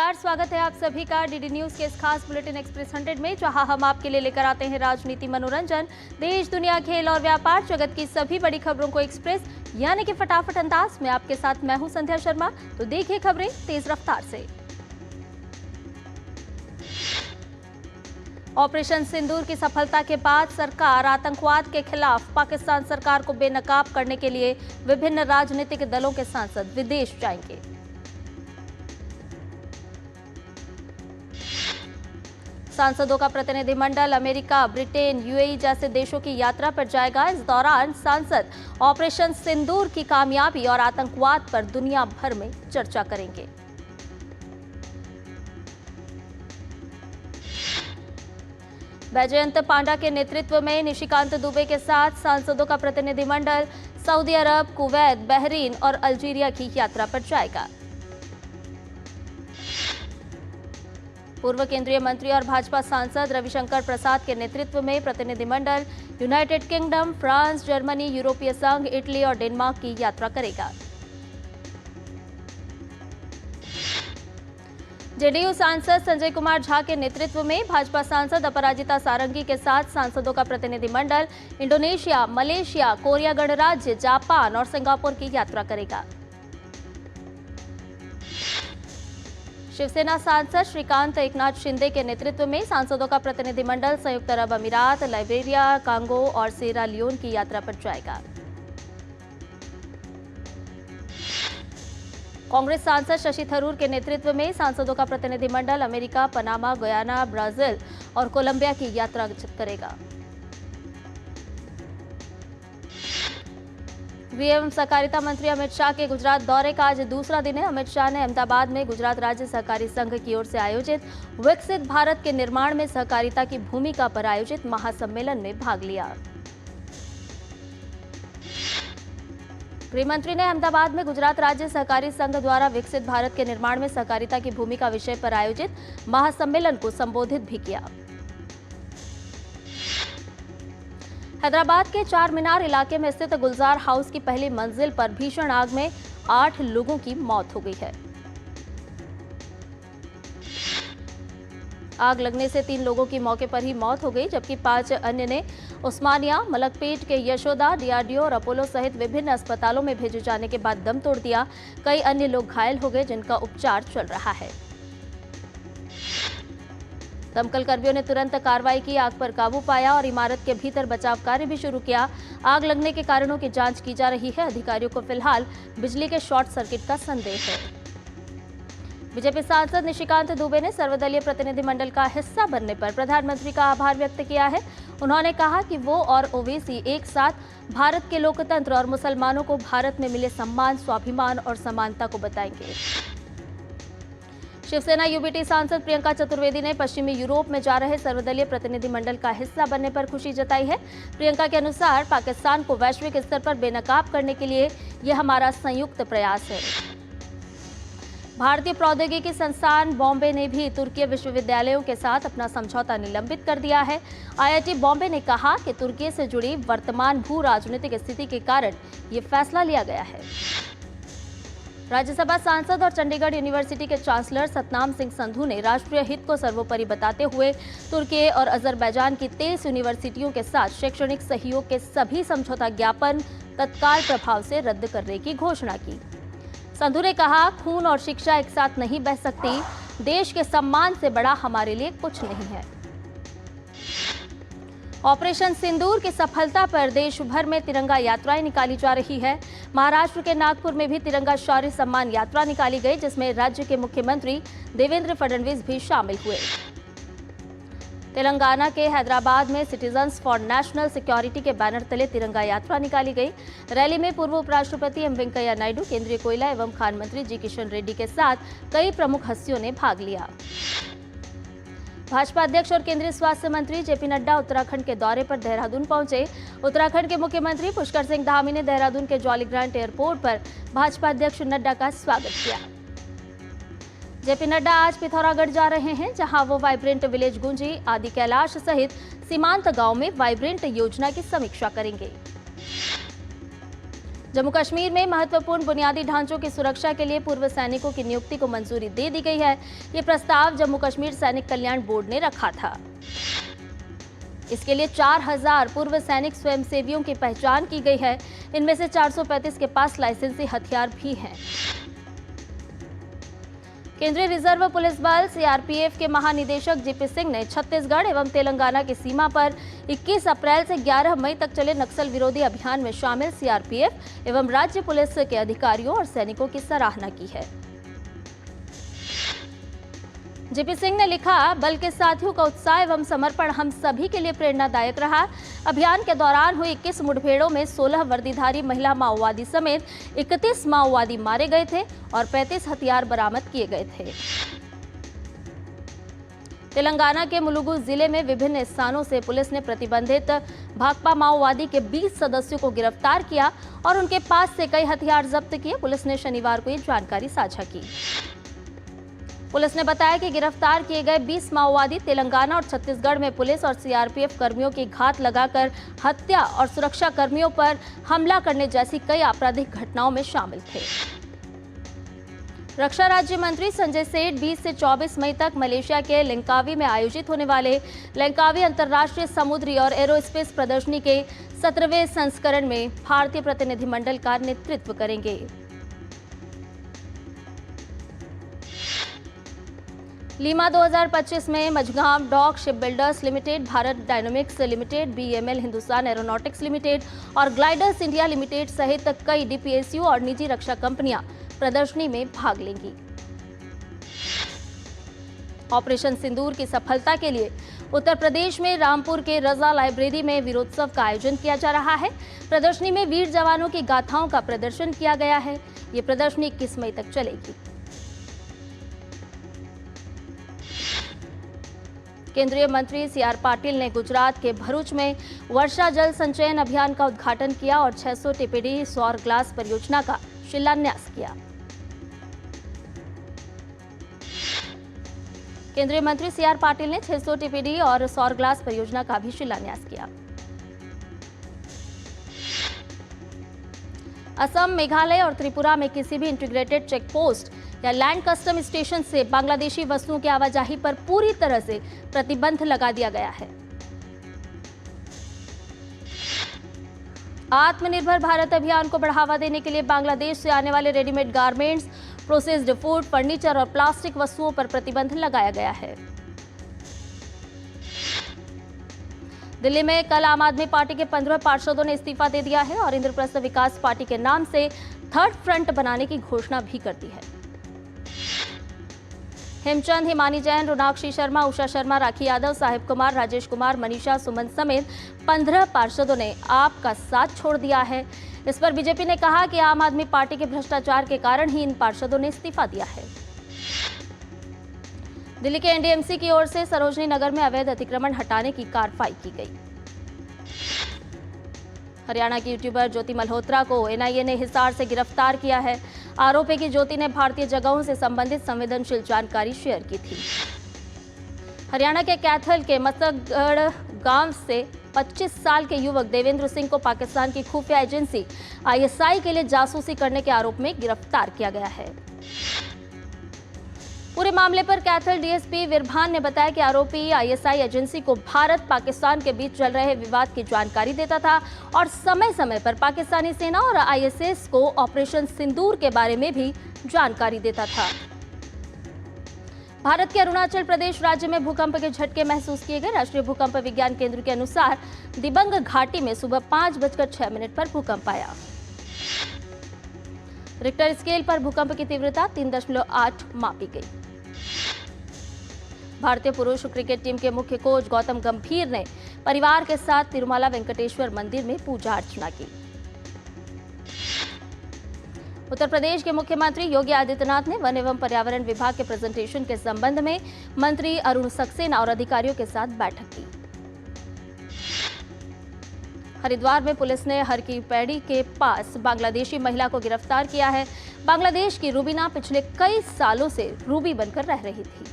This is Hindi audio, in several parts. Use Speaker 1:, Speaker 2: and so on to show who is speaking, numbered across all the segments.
Speaker 1: नमस्कार, स्वागत है आप सभी का डीडी न्यूज के इस खास बुलेटिन एक्सप्रेस 100 में, जहां हम आपके लिए लेकर आते हैं राजनीति, मनोरंजन, देश दुनिया, खेल और व्यापार जगत की सभी बड़ी खबरों को एक्सप्रेस यानी कि फटाफट अंदाज में आपके साथ मैं हूं संध्या शर्मा। तो देखिए खबरें तेज रफ्तार से। ऑपरेशन सिंदूर की सफलता के बाद सरकार आतंकवाद के खिलाफ पाकिस्तान सरकार को बेनकाब करने के लिए विभिन्न राजनीतिक दलों के सांसद विदेश जाएंगे। सांसदों का प्रतिनिधिमंडल अमेरिका, ब्रिटेन, यूएई जैसे देशों की यात्रा पर जाएगा। इस दौरान सांसद ऑपरेशन सिंदूर की कामयाबी और आतंकवाद पर दुनिया भर में चर्चा करेंगे। बैजयंत पांडा के नेतृत्व में निशिकांत दुबे के साथ सांसदों का प्रतिनिधिमंडल सऊदी अरब, कुवैत, बहरीन और अल्जीरिया की यात्रा पर जाएगा। पूर्व केंद्रीय मंत्री और भाजपा सांसद रविशंकर प्रसाद के नेतृत्व में प्रतिनिधिमंडल यूनाइटेड किंगडम, फ्रांस, जर्मनी, यूरोपीय संघ, इटली और डेनमार्क की यात्रा करेगा। जेडीयू सांसद संजय कुमार झा के नेतृत्व में भाजपा सांसद अपराजिता सारंगी के साथ सांसदों का प्रतिनिधिमंडल इंडोनेशिया, मलेशिया, कोरिया गणराज्य, जापान और सिंगापुर की यात्रा करेगा। शिवसेना सांसद श्रीकांत एकनाथ शिंदे के नेतृत्व में सांसदों का प्रतिनिधिमंडल संयुक्त अरब अमीरात, लाइबेरिया, कांगो और सेरा लियोन की यात्रा पर जाएगा। कांग्रेस सांसद शशि थरूर के नेतृत्व में सांसदों का प्रतिनिधिमंडल अमेरिका, पनामा, गयाना, ब्राजील और कोलंबिया की यात्रा करेगा। गृह एवं सहकारिता मंत्री अमित शाह के गुजरात दौरे का आज दूसरा दिन है। अमित शाह ने अहमदाबाद में गुजरात राज्य सहकारी संघ की ओर से आयोजित विकसित भारत के निर्माण में सहकारिता की भूमिका पर आयोजित महासम्मेलन में भाग लिया। गृहमंत्री ने अहमदाबाद में गुजरात राज्य सहकारी संघ द्वारा विकसित भारत के निर्माण में सहकारिता की भूमिका विषय पर आयोजित महासम्मेलन को संबोधित भी किया। हैदराबाद के चार मीनार इलाके में स्थित गुलजार हाउस की पहली मंजिल पर भीषण आग में 8 लोगों की मौत हो गई है। आग लगने से 3 लोगों की मौके पर ही मौत हो गई, जबकि 5 अन्य ने उस्मानिया, मलकपेट के यशोदा, डीआरडीओ और अपोलो सहित विभिन्न अस्पतालों में भेजे जाने के बाद दम तोड़ दिया। कई अन्य लोग घायल हो गए, जिनका उपचार चल रहा है। दमकल कर्मियों ने तुरंत कार्रवाई की, आग पर काबू पाया और इमारत के भीतर बचाव कार्य भी शुरू किया। आग लगने के कारणों की जांच की जा रही है। अधिकारियों को फिलहाल बिजली के शॉर्ट सर्किट का संदेह है। बीजेपी सांसद निशिकांत दुबे ने सर्वदलीय प्रतिनिधिमंडल का हिस्सा बनने पर प्रधानमंत्री का आभार व्यक्त किया है। उन्होंने कहा कि वो और ओवैसी एक साथ भारत के लोकतंत्र और मुसलमानों को भारत में मिले सम्मान, स्वाभिमान और समानता को बताएंगे। शिवसेना यूबीटी सांसद प्रियंका चतुर्वेदी ने पश्चिमी यूरोप में जा रहे सर्वदलीय प्रतिनिधिमंडल का हिस्सा बनने पर खुशी जताई है। प्रियंका के अनुसार पाकिस्तान को वैश्विक स्तर पर बेनकाब करने के लिए यह हमारा संयुक्त प्रयास है। भारतीय प्रौद्योगिकी संस्थान बॉम्बे ने भी तुर्की विश्वविद्यालयों के साथ अपना समझौता निलंबित कर दिया है। आईआईटी बॉम्बे ने कहा कि तुर्की से जुड़ी वर्तमान भू राजनीतिक स्थिति के कारण ये फैसला लिया गया है। राज्यसभा सांसद और चंडीगढ़ यूनिवर्सिटी के चांसलर सतनाम सिंह संधू ने राष्ट्रीय हित को सर्वोपरि बताते हुए तुर्की और अजरबैजान की 23 यूनिवर्सिटियों के साथ शैक्षणिक सहयोग के सभी समझौता ज्ञापन तत्काल प्रभाव से रद्द करने की घोषणा की। संधू ने कहा, खून और शिक्षा एक साथ नहीं बह सकती। देश के सम्मान से बड़ा हमारे लिए कुछ नहीं है। ऑपरेशन सिंदूर की सफलता पर देश भर में तिरंगा यात्राएं निकाली जा रही है। महाराष्ट्र के नागपुर में भी तिरंगा शौर्य सम्मान यात्रा निकाली गई, जिसमें राज्य के मुख्यमंत्री देवेंद्र फडणवीस भी शामिल हुए। तेलंगाना के हैदराबाद में सिटीजन्स फॉर नेशनल सिक्योरिटी के बैनर तले तिरंगा यात्रा निकाली गई। रैली में पूर्व उपराष्ट्रपति एम वेंकैया नायडू, केंद्रीय कोयला एवं खान मंत्री जी किशन रेड्डी के साथ कई प्रमुख हस्तियों ने भाग लिया। भाजपा अध्यक्ष और केंद्रीय स्वास्थ्य मंत्री जेपी नड्डा उत्तराखंड के दौरे पर देहरादून पहुंचे। उत्तराखंड के मुख्यमंत्री पुष्कर सिंह धामी ने देहरादून के जॉली ग्रांट एयरपोर्ट पर भाजपा अध्यक्ष नड्डा का स्वागत किया। जेपी नड्डा आज पिथौरागढ़ जा रहे हैं, जहां वो वाइब्रेंट विलेज गुंजी, आदि कैलाश सहित सीमांत गांव में वाइब्रेंट योजना की समीक्षा करेंगे। जम्मू कश्मीर में महत्वपूर्ण बुनियादी ढांचों की सुरक्षा के लिए पूर्व सैनिकों की नियुक्ति को मंजूरी दे दी गई है। ये प्रस्ताव जम्मू कश्मीर सैनिक कल्याण बोर्ड ने रखा था। इसके लिए 4000 पूर्व सैनिक स्वयंसेवियों की पहचान की गई है। इनमें से 435 के पास लाइसेंसी हथियार भी हैं। केंद्रीय रिजर्व पुलिस बल सीआरपीएफ के महानिदेशक जीपी सिंह ने छत्तीसगढ़ एवं तेलंगाना की सीमा पर 21 अप्रैल से 11 मई तक चले नक्सल विरोधी अभियान में शामिल सीआरपीएफ एवं राज्य पुलिस के अधिकारियों और सैनिकों की सराहना की है। जीपी सिंह ने लिखा, बल के साथियों का उत्साह एवं समर्पण हम सभी के लिए प्रेरणादायक रहा। अभियान के दौरान हुई 21 मुठभेड़ों में 16 वर्दीधारी महिला माओवादी समेत 31 माओवादी मारे गए थे और 35 हथियार बरामद किए गए थे। तेलंगाना के मुलुगु जिले में विभिन्न स्थानों से पुलिस ने प्रतिबंधित भाकपा माओवादी के 20 सदस्यों को गिरफ्तार किया और उनके पास से कई हथियार जब्त किए। पुलिस ने शनिवार को ये जानकारी साझा की। पुलिस ने बताया कि गिरफ्तार किए गए 20 माओवादी तेलंगाना और छत्तीसगढ़ में पुलिस और सीआरपीएफ कर्मियों की घात लगाकर हत्या और सुरक्षा कर्मियों पर हमला करने जैसी कई आपराधिक घटनाओं में शामिल थे। रक्षा राज्य मंत्री संजय सेठ 20 से 24 मई तक मलेशिया के लंकावी में आयोजित होने वाले लंकावी अंतर्राष्ट्रीय समुद्री और एरोस्पेस प्रदर्शनी के 17वें संस्करण में भारतीय प्रतिनिधिमंडल का नेतृत्व करेंगे। लीमा 2025 में Mazagon dock ship builders limited, Bharat dynamics limited, BML Hindustan aeronautics limited और ग्लाइडर्स इंडिया लिमिटेड सहित कई डीपीएसयू और निजी रक्षा कंपनियां प्रदर्शनी में भाग लेंगी। ऑपरेशन सिंदूर की सफलता के लिए उत्तर प्रदेश में रामपुर के रजा लाइब्रेरी में वीरोत्सव का आयोजन किया जा रहा है। प्रदर्शनी में वीर जवानों की गाथाओं का प्रदर्शन किया गया है। ये प्रदर्शनी 21 मई तक चलेगी। केंद्रीय मंत्री सीआर पाटिल ने गुजरात के भरूच में वर्षा जल संचयन अभियान का उद्घाटन किया और 600 टीपीडी सौर ग्लास परियोजना का शिलान्यास किया। केंद्रीय मंत्री सीआर पाटिल ने 600 टीपीडी और सौर ग्लास परियोजना का भी शिलान्यास किया। असम, मेघालय और त्रिपुरा में किसी भी इंटीग्रेटेड चेक पोस्ट या लैंड कस्टम स्टेशन से बांग्लादेशी वस्तुओं की आवाजाही पर पूरी तरह से प्रतिबंध लगा दिया गया है। आत्मनिर्भर भारत अभियान को बढ़ावा देने के लिए बांग्लादेश से आने वाले readymade garments, processed food, furniture और प्लास्टिक वस्तुओं पर प्रतिबंध लगाया गया है। दिल्ली में कल आम आदमी पार्टी के 15 पार्षदों ने इस्तीफा दे दिया है और इंद्रप्रस्थ विकास पार्टी के नाम से थर्ड फ्रंट बनाने की घोषणा भी कर दी है। हेमचंद, हिमानी जैन, रोनाक्षी शर्मा, उषा शर्मा, राखी यादव, साहिब कुमार, राजेश कुमार, मनीषा सुमन समेत 15 पार्षदों ने आप का साथ छोड़ दिया है। इस पर बीजेपी ने कहा कि आम आदमी पार्टी के भ्रष्टाचार के कारण ही इन पार्षदों ने इस्तीफा दिया है। दिल्ली के एनडीएमसी की ओर से सरोजनी नगर में अवैध अतिक्रमण हटाने की कार्रवाई की गई। हरियाणा की यूट्यूबर ज्योति मल्होत्रा को एनआईए ने हिसार से गिरफ्तार किया है। आरोप है कि ज्योति ने भारतीय जगहों से संबंधित संवेदनशील जानकारी शेयर की थी। हरियाणा के कैथल के मसगढ़ गांव से 25 साल के युवक देवेंद्र सिंह को पाकिस्तान की खुफिया एजेंसी आईएसआई के लिए जासूसी करने के आरोप में गिरफ्तार किया गया है। पूरे मामले पर कैथल डीएसपी विरभान ने बताया कि आरोपी आईएसआई एजेंसी को भारत पाकिस्तान के बीच चल रहे विवाद की जानकारी देता था और समय समय पर पाकिस्तानी सेना और आईएसएस को ऑपरेशन सिंदूर के बारे में भी जानकारी देता था। भारत के अरुणाचल प्रदेश राज्य में भूकंप के झटके महसूस किए गए। राष्ट्रीय भूकंप विज्ञान केंद्र के अनुसार दिबंग घाटी में सुबह 5:06 पर भूकंप आया। रिक्टर स्केल पर भूकंप की तीव्रता 3.8 मापी गई। भारतीय पुरुष क्रिकेट टीम के मुख्य कोच गौतम गंभीर ने परिवार के साथ तिरुमला वेंकटेश्वर मंदिर में पूजा अर्चना की। उत्तर प्रदेश के मुख्यमंत्री योगी आदित्यनाथ ने वन एवं पर्यावरण विभाग के प्रेजेंटेशन के संबंध में मंत्री अरुण सक्सेना और अधिकारियों के साथ बैठक की। हरिद्वार में पुलिस ने हर की पैड़ी के पास बांग्लादेशी महिला को गिरफ्तार किया है। बांग्लादेश की रूबीना पिछले कई सालों से रूबी बनकर रह रही थी।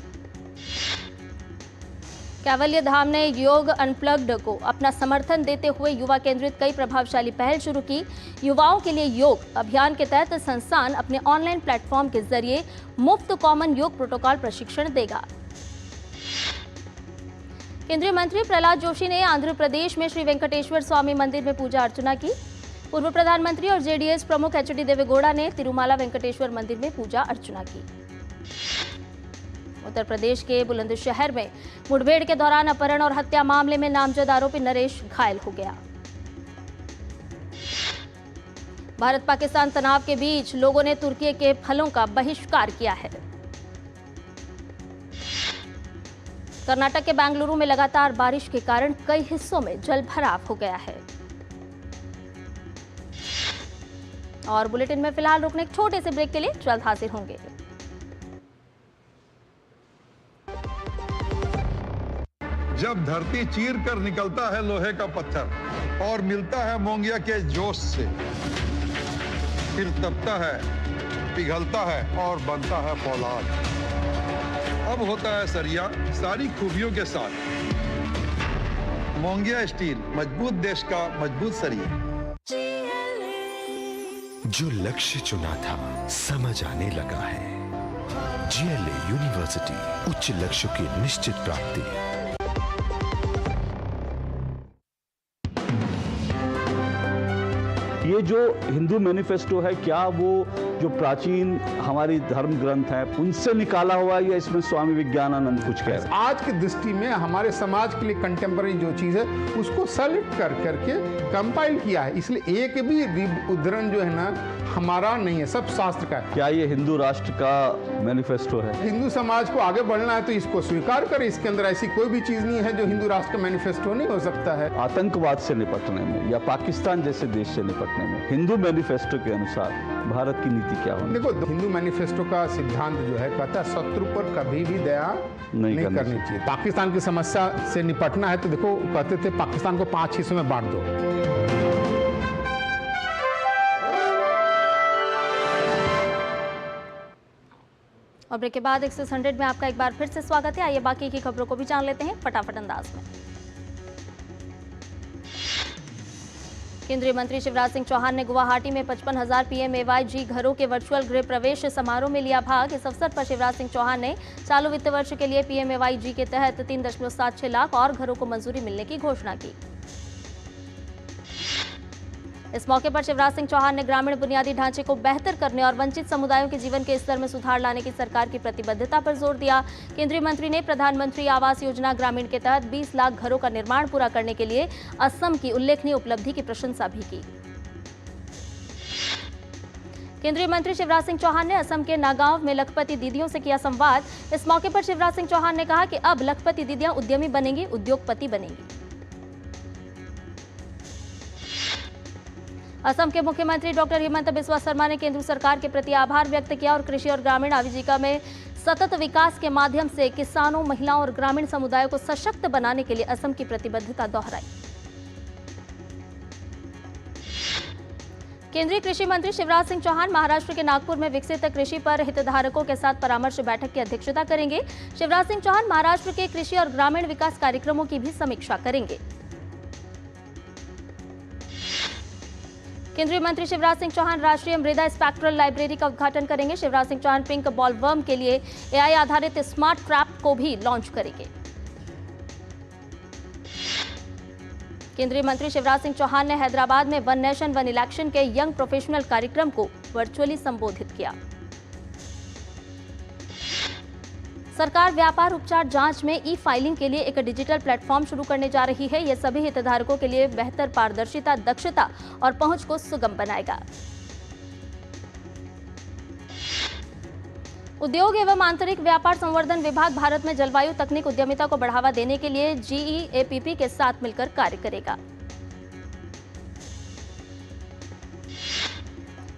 Speaker 1: कैवल्य धाम ने योग अनप्लग्ड को अपना समर्थन देते हुए युवा केंद्रित कई प्रभावशाली पहल शुरू की। युवाओं के लिए योग अभियान के तहत संस्थान अपने ऑनलाइन प्लेटफॉर्म के जरिए मुफ्त कॉमन योग प्रोटोकॉल प्रशिक्षण देगा। केंद्रीय मंत्री प्रहलाद जोशी ने आंध्र प्रदेश में श्री वेंकटेश्वर स्वामी मंदिर में पूजा अर्चना की। पूर्व प्रधानमंत्री और जेडीएस प्रमुख एचडी देवेगौड़ा ने तिरुमाला वेंकटेश्वर मंदिर में पूजा अर्चना की। उत्तर प्रदेश के बुलंदशहर में मुठभेड़ के दौरान अपहरण और हत्या मामले में नामजद आरोपी नरेश घायल हो गया। भारत पाकिस्तान तनाव के बीच लोगों ने तुर्की के फलों का बहिष्कार किया है। कर्नाटक के बेंगलुरु में लगातार बारिश के कारण कई हिस्सों में जलभराव हो गया है। और बुलेटिन में फिलहाल रुकने एक छोटे से ब्रेक के लिए जल्द हाजिर होंगे।
Speaker 2: जब धरती चीर कर निकलता है लोहे का पत्थर और मिलता है मोंगिया के जोश से, फिर तपता है, पिघलता है और बनता है फौलाद। अब होता है सरिया सारी खूबियों के साथ। मोंगिया स्टील, मजबूत देश का मजबूत सरिया।
Speaker 3: जो लक्ष्य चुना था समझ आने लगा है। जीएलए यूनिवर्सिटी, उच्च लक्ष्य की निश्चित प्राप्ति।
Speaker 4: ये जो हिंदू मैनिफेस्टो है, क्या वो जो प्राचीन हमारी धर्म ग्रंथ है उनसे निकाला हुआ या इसमें स्वामी विज्ञानानंद कुछ कह रहे हैं?
Speaker 5: आज की दृष्टि में हमारे समाज के लिए कंटेम्पररी जो चीज़ है उसको सेलेक्ट करके कंपाइल किया है, इसलिए एक भी उद्धरण जो है ना हमारा नहीं है, सब शास्त्र का है।
Speaker 4: क्या ये हिंदू राष्ट्र का मैनिफेस्टो है?
Speaker 5: हिंदू समाज को आगे बढ़ना है तो इसको स्वीकार करें। इसके अंदर ऐसी कोई भी चीज़ नहीं है जो हिंदू राष्ट्र का मैनिफेस्टो नहीं हो सकता है।
Speaker 4: आतंकवाद से निपटने में या पाकिस्तान जैसे देश से निपटने में हिंदू मैनिफेस्टो के अनुसार भारत की नीति क्या होनी?
Speaker 5: देखो, हिंदू मैनिफेस्टो का सिद्धांत जो है कहता है शत्रु पर कभी भी दया नहीं करनी चाहिए। पाकिस्तान की समस्या से निपटना है तो देखो, कहते थे पाकिस्तान को 5 हिस्सों में बांट दो।
Speaker 1: और ब्रेक के बाद एक्सेस 100 में आपका एक बार फिर से स्वागत है। आइए बाकी की खबरों को भी जान लेते हैं फटाफट अंदाज में। केंद्रीय मंत्री शिवराज सिंह चौहान ने गुवाहाटी में 55,000 PMAYG घरों के वर्चुअल गृह प्रवेश समारोह में लिया भाग। इस अवसर पर शिवराज सिंह चौहान ने चालू वित्त वर्ष के लिए PMAYG के तहत 3.76 लाख और घरों को मंजूरी मिलने की घोषणा की। इस मौके पर शिवराज सिंह चौहान ने ग्रामीण बुनियादी ढांचे को बेहतर करने और वंचित समुदायों के जीवन के स्तर में सुधार लाने की सरकार की प्रतिबद्धता पर जोर दिया। केंद्रीय मंत्री ने प्रधानमंत्री आवास योजना ग्रामीण के तहत 20 लाख घरों का निर्माण पूरा करने के लिए असम की उल्लेखनीय उपलब्धि की प्रशंसा भी की। केंद्रीय मंत्री शिवराज सिंह चौहान ने असम के नागांव में लखपति दीदियों से किया संवाद। इस मौके पर शिवराज सिंह चौहान ने कहा कि अब लखपति दीदियां उद्यमी बनेंगी, उद्योगपति बनेंगी। असम के मुख्यमंत्री डॉक्टर हिमंत बिस्वा शर्मा ने केंद्र सरकार के प्रति आभार व्यक्त किया और कृषि और ग्रामीण आजीविका में सतत विकास के माध्यम से किसानों, महिलाओं और ग्रामीण समुदायों को सशक्त बनाने के लिए असम की प्रतिबद्धता दोहराई। केंद्रीय कृषि मंत्री शिवराज सिंह चौहान महाराष्ट्र के नागपुर में विकसित कृषि पर हितधारकों के साथ परामर्श बैठक की अध्यक्षता करेंगे। शिवराज सिंह चौहान महाराष्ट्र के कृषि और ग्रामीण विकास कार्यक्रमों की भी समीक्षा करेंगे। केंद्रीय मंत्री शिवराज सिंह चौहान राष्ट्रीय मृदा स्पेक्ट्रल लाइब्रेरी का उद्घाटन करेंगे। शिवराज सिंह चौहान पिंक बॉलवर्म के लिए AI आधारित स्मार्ट ट्रैप को भी लॉन्च करेंगे। केंद्रीय मंत्री शिवराज सिंह चौहान ने हैदराबाद में वन नेशन वन इलेक्शन के यंग प्रोफेशनल कार्यक्रम को वर्चुअली संबोधित किया। सरकार व्यापार उपचार जांच में ई-फाइलिंग के लिए एक डिजिटल प्लेटफॉर्म शुरू करने जा रही है। यह सभी हितधारकों के लिए बेहतर पारदर्शिता, दक्षता और पहुंच को सुगम बनाएगा। उद्योग एवं आंतरिक व्यापार संवर्धन विभाग भारत में जलवायु तकनीक उद्यमिता को बढ़ावा देने के लिए GEAPP के साथ मिलकर कार्य करेगा।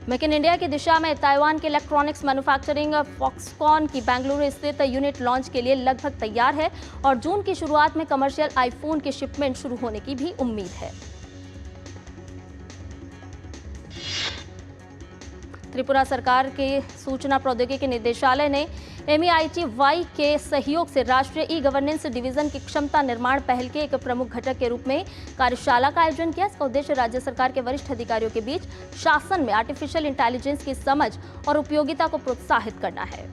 Speaker 1: मेक इन इंडिया की दिशा में ताइवान के इलेक्ट्रॉनिक्स मैन्युफैक्चरिंग फॉक्सकॉन की बेंगलुरु स्थित यूनिट लॉन्च के लिए लगभग तैयार है और जून की शुरुआत में कमर्शियल आईफोन की शिपमेंट शुरू होने की भी उम्मीद है। त्रिपुरा सरकार के सूचना प्रौद्योगिकी निदेशालय ने MEITY के सहयोग से राष्ट्रीय ई गवर्नेंस डिवीजन की क्षमता निर्माण पहल के एक प्रमुख घटक के रूप में कार्यशाला का आयोजन किया। इसका उद्देश्य राज्य सरकार के वरिष्ठ अधिकारियों के बीच शासन में आर्टिफिशियल इंटेलिजेंस की समझ और उपयोगिता को प्रोत्साहित करना है।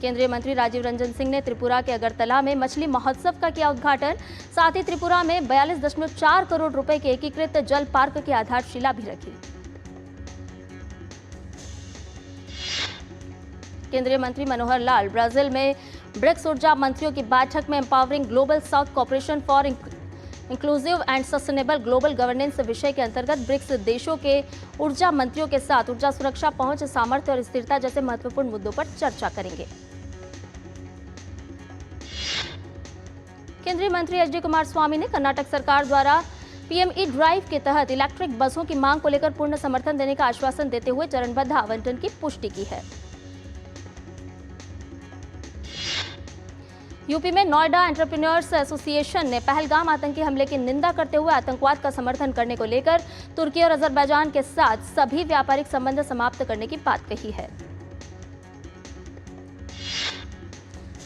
Speaker 1: केंद्रीय मंत्री राजीव रंजन सिंह ने त्रिपुरा के अगरतला में मछली महोत्सव का किया उद्घाटन। साथ ही त्रिपुरा में 42.4 करोड़ रुपए के एकीकृत जल पार्क की आधारशिला भी रखी। केंद्रीय मंत्री मनोहर लाल ब्राजील में ब्रिक्स ऊर्जा मंत्रियों की बैठक में empowering global south corporation for inclusive and sustainable global governance विषय के अंतर्गत ब्रिक्स देशों के ऊर्जा मंत्रियों के साथ ऊर्जा सुरक्षा, पहुंच, सामर्थ्य और स्थिरता जैसे महत्वपूर्ण मुद्दों पर चर्चा करेंगे। केंद्रीय मंत्री एच डी कुमारस्वामी ने कर्नाटक सरकार द्वारा PME ड्राइव के तहत इलेक्ट्रिक बसों की मांग को लेकर पूर्ण समर्थन देने का आश्वासन देते हुए चरणबद्ध आवंटन की पुष्टि की है। यूपी में नोएडा एंटरप्रेन्योर्स एसोसिएशन ने पहलगाम आतंकी हमले की निंदा करते हुए आतंकवाद का समर्थन करने को लेकर तुर्की और अजरबैजान के साथ सभी व्यापारिक संबंध समाप्त करने की बात कही है।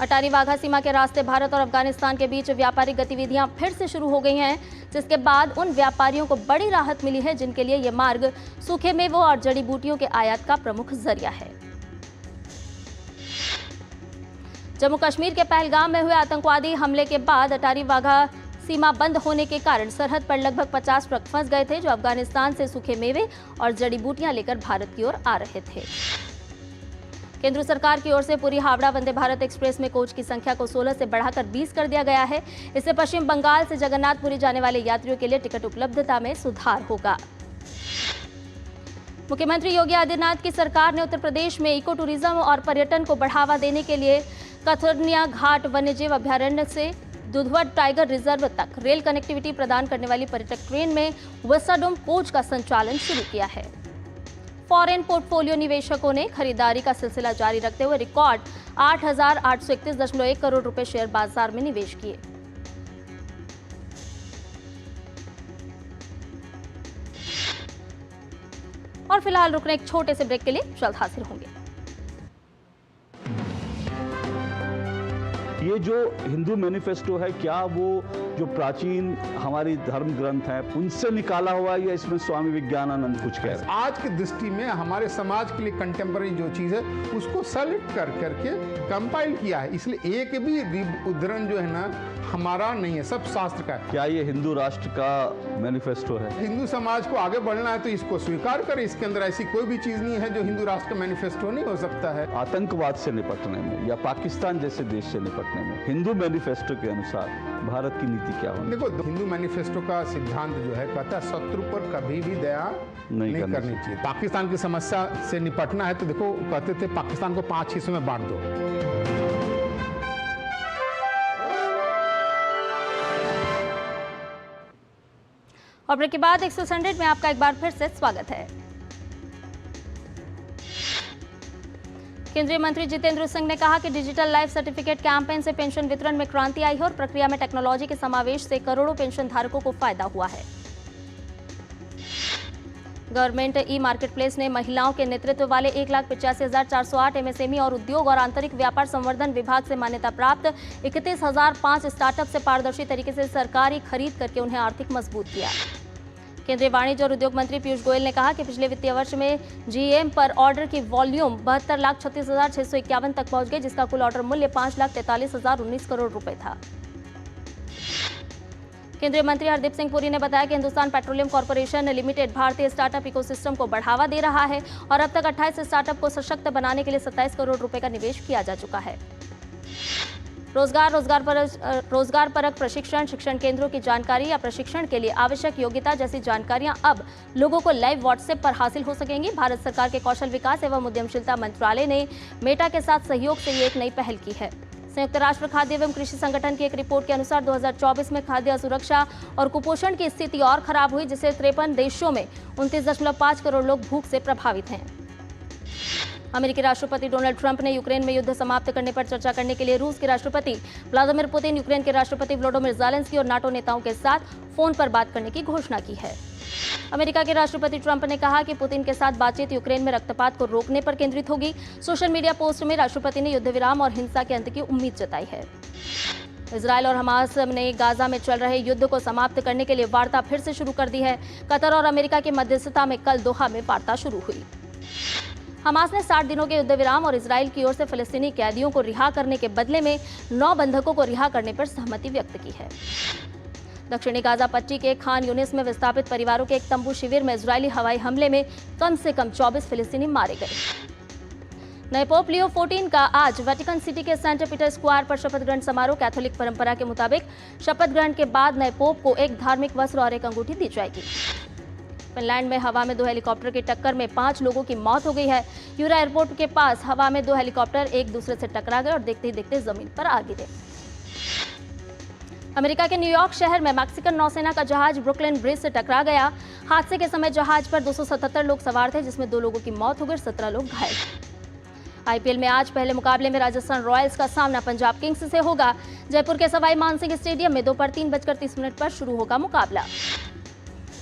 Speaker 1: अटारी वाघा सीमा के रास्ते भारत और अफगानिस्तान के बीच व्यापारिक गतिविधियां फिर से शुरू हो गई हैं, जिसके बाद उन व्यापारियों को बड़ी राहत मिली है जिनके लिए यह मार्ग सूखे मेवों और जड़ी बूटियों के आयात का प्रमुख जरिया है। जम्मू कश्मीर के पहलगाम में हुए आतंकवादी हमले के बाद अटारी वाघा सीमा बंद होने के कारण सरहद पर लगभग 50 ट्रक फंस गए थे, जो अफगानिस्तान से सूखे मेवे और जड़ी बूटियां लेकर भारत की ओर आ रहे थे। केंद्र सरकार की ओर से पूरी हावड़ा वंदे भारत एक्सप्रेस में कोच की संख्या को 16 से बढ़ाकर 20 कर दिया गया है। इससे पश्चिम बंगाल से जगन्नाथपुरी जाने वाले यात्रियों के लिए टिकट उपलब्धता में सुधार होगा। मुख्यमंत्री योगी आदित्यनाथ की सरकार ने उत्तर प्रदेश में इको टूरिज्म और पर्यटन को बढ़ावा देने के लिए कथुर्निया घाट वन्यजीव अभयारण्य से दुधवा टाइगर रिजर्व तक रेल कनेक्टिविटी प्रदान करने वाली पर्यटक ट्रेन में विस्टाडोम कोच का संचालन शुरू किया है। फॉरेन पोर्टफोलियो निवेशकों ने खरीदारी का सिलसिला जारी रखते हुए रिकॉर्ड 8,831.1 करोड़ रुपए शेयर बाजार में निवेश किए। और फिलहाल रुकने एक छोटे से ब्रेक के लिए जल्द हाजिर होंगे।
Speaker 4: ये जो हिंदू मैनिफेस्टो है, क्या वो जो प्राचीन हमारी धर्म ग्रंथ है उनसे निकाला हुआ है या इसमें स्वामी विज्ञानानंद कुछ कह रहे हैं?
Speaker 5: आज की दृष्टि में हमारे समाज के लिए कंटेम्पररी जो चीज़ है उसको सेलेक्ट कर करके कंपाइल किया है। इसलिए एक भी उद्धरण जो है ना हमारा नहीं है, सब शास्त्र का है।
Speaker 4: क्या ये हिंदू राष्ट्र का मैनिफेस्टो है?
Speaker 5: हिंदू समाज को आगे बढ़ना है तो इसको स्वीकार करें। इसके अंदर ऐसी कोई भी चीज़ नहीं है जो हिंदू राष्ट्र का मैनिफेस्टो नहीं हो सकता है।
Speaker 4: आतंकवाद से निपटने में या पाकिस्तान जैसे देश से निपटने में हिंदू मैनिफेस्टो के अनुसार भारत की नीति क्या होगी?
Speaker 5: देखो, हिंदू मैनिफेस्टो का सिद्धांत जो है कहता है शत्रु पर कभी भी दया नहीं करनी चाहिए। पाकिस्तान की समस्या से निपटना है तो देखो, कहते थे पाकिस्तान को 5 हिस्सों में बांट दो।
Speaker 1: और ब्रेक के बाद एक्सेस 100 में आपका एक बार फिर से स्वागत है। केंद्रीय मंत्री जितेंद्र सिंह ने कहा कि डिजिटल लाइफ सर्टिफिकेट कैंपेन से पेंशन वितरण में क्रांति आई है और प्रक्रिया में टेक्नोलॉजी के समावेश से करोड़ों पेंशन धारकों को फायदा हुआ है। गवर्नमेंट ई मार्केटप्लेस ने महिलाओं के नेतृत्व वाले 1,85,408 MSME और उद्योग और आंतरिक व्यापार संवर्धन विभाग से मान्यता प्राप्त 31,005 स्टार्टअप से पारदर्शी तरीके से सरकारी खरीद करके उन्हें आर्थिक मजबूत किया। केंद्रीय वाणिज्य और उद्योग मंत्री पीयूष गोयल ने कहा कि पिछले वित्तीय वर्ष में GM पर ऑर्डर की वॉल्यूम 72,36,651 तक पहुंच गई, जिसका कुल ऑर्डर मूल्य 5,43,019 करोड़ रुपए था। केंद्रीय मंत्री हरदीप सिंह पुरी ने बताया कि हिंदुस्तान पेट्रोलियम कॉर्पोरेशन लिमिटेड भारतीय स्टार्टअप इकोसिस्टम को बढ़ावा दे रहा है और अब तक 28 स्टार्टअप को सशक्त बनाने के लिए 27 करोड़ रुपए का निवेश किया जा चुका है। रोजगार परक प्रशिक्षण, शिक्षण केंद्रों की जानकारी या प्रशिक्षण के लिए आवश्यक योग्यता जैसी जानकारियां अब लोगों को लाइव व्हाट्सएप पर हासिल हो सकेंगी। भारत सरकार के कौशल विकास एवं उद्यमशीलता मंत्रालय ने मेटा के साथ सहयोग से ये एक नई पहल की है। संयुक्त राष्ट्र खाद्य एवं कृषि संगठन की एक रिपोर्ट के अनुसार 2024 में खाद्य असुरक्षा और कुपोषण की स्थिति और खराब हुई, जिससे 53 देशों में 29.5 करोड़ लोग भूख से प्रभावित हैं। अमेरिकी राष्ट्रपति डोनाल्ड ट्रंप ने यूक्रेन में युद्ध समाप्त करने पर चर्चा करने के लिए रूस के राष्ट्रपति व्लादिमीर पुतिन, यूक्रेन के राष्ट्रपति वोलोडिमीर ज़ेलेंस्की और नाटो नेताओं के साथ फोन पर बात करने की घोषणा की है। अमेरिका के राष्ट्रपति ट्रंप ने कहा कि पुतिन के साथ बातचीत यूक्रेन में रक्तपात को रोकने पर केंद्रित होगी। सोशल मीडिया पोस्ट में राष्ट्रपति ने युद्ध विराम और हिंसा के अंत की उम्मीद जताई है। इजरायल और हमास ने गाजा में चल रहे युद्ध को समाप्त करने के लिए वार्ता फिर से शुरू कर दी है। कतर और अमेरिका की मध्यस्थता में कल दोहा में वार्ता शुरू हुई। हमास ने 60 दिनों के युद्ध विराम और इजरायल की ओर से फिलिस्तीनी कैदियों को रिहा करने के बदले में 9 बंधकों को रिहा करने पर सहमति व्यक्त की है। दक्षिणी गाजा पट्टी के खान यूनिस में विस्थापित परिवारों के एक तंबू शिविर में इजरायली हवाई हमले में कम से कम 24 फिलिस्तीनी मारे गए। नए पोप लियो 14 का आज वेटिकन सिटी के सेंट पीटर स्क्वायर पर शपथ ग्रहण समारोह। कैथोलिक परंपरा के मुताबिक शपथ ग्रहण के बाद नए पोप को एक धार्मिक वस्त्र और एक अंगूठी दी जाएगी। फिनलैंड में हवा में 2 हेलीकॉप्टर की टक्कर में 5 लोगों की मौत हो गई है। यूरा एयरपोर्ट के पास हवा में 2 हेलीकॉप्टर एक दूसरे से टकरा गए और देखते ही देखते जमीन पर आ गिरे। अमेरिका के न्यूयॉर्क शहर में मैक्सिकन नौसेना का जहाज ब्रुकलिन ब्रिज से टकरा गया। हादसे के समय जहाज पर 277 लोग सवार थे, जिसमें 2 लोगों की मौत हो गई, 17 लोग घायल। आईपीएल में आज पहले मुकाबले में राजस्थान रॉयल्स का सामना पंजाब किंग्स से होगा। जयपुर के सवाई मानसिंह स्टेडियम में दोपहर 3:30 पर शुरू होगा मुकाबला।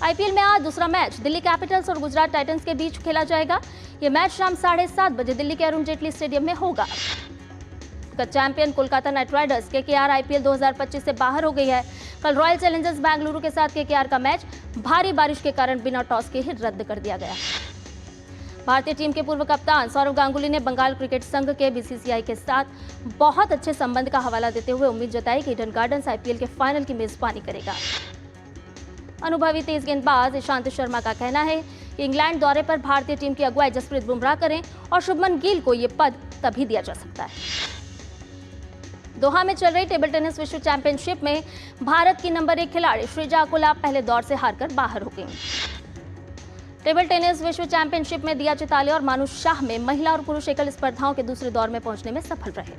Speaker 1: आईपीएल में आज दूसरा मैच दिल्ली कैपिटल्स और गुजरात टाइटंस के बीच खेला जाएगा। यह मैच शाम 7:30 बजे दिल्ली के अरुण जेटली स्टेडियम में होगा। Champion Kolkata night Riders KKR IPL 2025 से बाहर हो गई है। कल रॉयल चैलेंजर्स बेंगलुरु के साथ केकेआर का मैच भारी बारिश के कारण बिना टॉस के ही रद्द कर दिया गया। भारतीय टीम के पूर्व कप्तान सौरव गांगुली ने बंगाल क्रिकेट संघ के बीसीसीआई के साथ बहुत अच्छे संबंध का हवाला देते हुए उम्मीद जताई कि ईडन गार्डन्स आईपीएल के फाइनल की मेजबानी करेगा। अनुभवी तेज गेंदबाज ईशांत शर्मा का कहना है कि इंग्लैंड दौरे पर भारतीय टीम की अगुवाई जसप्रीत बुमराह करें और शुभमन गिल को यह पद तभी दिया जा सकता है। दोहा में चल रही टेबल टेनिस विश्व चैंपियनशिप में भारत की नंबर 1 खिलाड़ी श्रीजा अकुला पहले दौर से हारकर बाहर हो गई। टेबल टेनिस विश्व चैंपियनशिप में दिया चिताले और मानुष शाह में महिला और पुरुष एकल स्पर्धाओं के दूसरे दौर में पहुंचने में सफल रहे।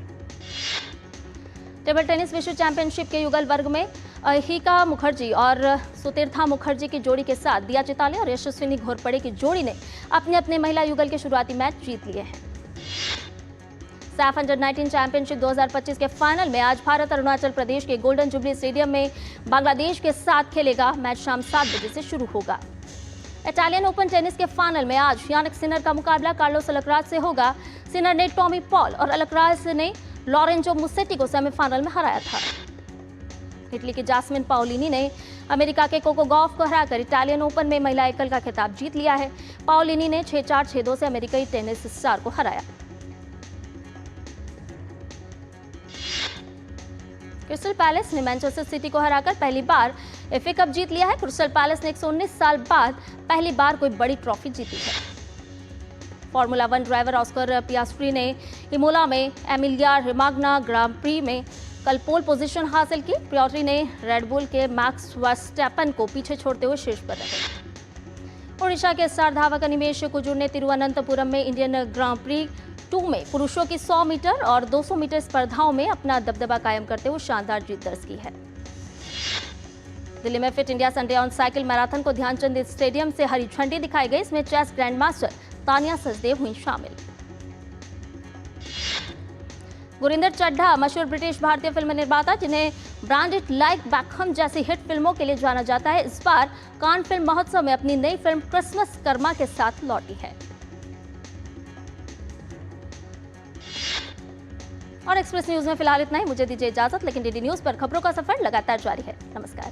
Speaker 1: टेबल टेनिस विश्व चैंपियनशिप के युगल वर्ग में अहिका मुखर्जी और सुतीर्था मुखर्जी की जोड़ी के साथ दिया चिताले और यशस्विनी घोरपड़े की जोड़ी ने अपने अपने महिला युगल के शुरुआती मैच जीत लिए हैं। सैफ अंडर-19 चैंपियनशिप 2025 के फाइनल में आज भारत अरुणाचल प्रदेश के गोल्डन जुबली स्टेडियम में बांग्लादेश के साथ खेलेगा। मैच शाम 7 बजे से शुरू होगा। इटालियन ओपन टेनिस के फाइनल में आज यानिक सिनर का मुकाबला कार्लोस अलकराज से होगा। सिनर ने टॉमी पॉल और अलकराज ने लॉरेंजो मुसेटी को सेमीफाइनल में हराया था। इटली की जास्मिन पाओलिनी ने अमेरिका के कोको गॉफ को हराकर इटालियन ओपन में महिला एकल का खिताब जीत लिया है। पाओलिनी ने 6-4, 6-2 से अमेरिकी टेनिस स्टार को हराया। क्रिस्टल पैलेस ने मैनचेस्टर सिटी को हराकर पहली बार एफए कप जीत लिया है। क्रिस्टल पैलेस ने 119 साल बाद पहली बार कोई बड़ी ट्रॉफी जीती है। फार्मूला 1 ड्राइवर ऑस्कर पियास्ट्री ने इमोला में एमिलिया रोमाग्ना ग्रां प्री में कल पोल पोजीशन हासिल की। पियास्ट्री ने रेडबुल के मैक्स वर्स्टैपन को पीछे छोड़ते हुए शीर्ष पर रहे। ओडिशा के स्टार धावक अनिमेश कुजूर ने तिरुवनंतपुरम में इंडियन ग्रां प्री 2 में पुरुषों की 100 मीटर और 200 मीटर स्पर्धाओं में अपना दबदबा कायम करते हुए शानदार जीत दर्ज की है। दिल्ली में fit India Sunday on cycle marathon को ध्यानचंद स्टेडियम से हरी झंडी दिखाई गई। इसमें chess grand master Tania Sachdev हुई शामिल। गुरिंदर चड्ढा मशहूर ब्रिटिश भारतीय फिल्म निर्माता जिन्हें ब्रांडेड लाइक बैकहम जैसी हिट फिल्मों के लिए जाना जाता है, इस बार कान फिल्म महोत्सव में अपनी नई फिल्म क्रिसमस कर्मा के साथ लौटी है। और एक्सप्रेस न्यूज में फिलहाल इतना ही। मुझे दीजिए इजाजत, लेकिन डीडी न्यूज पर खबरों का सफर लगातार जारी है। नमस्कार।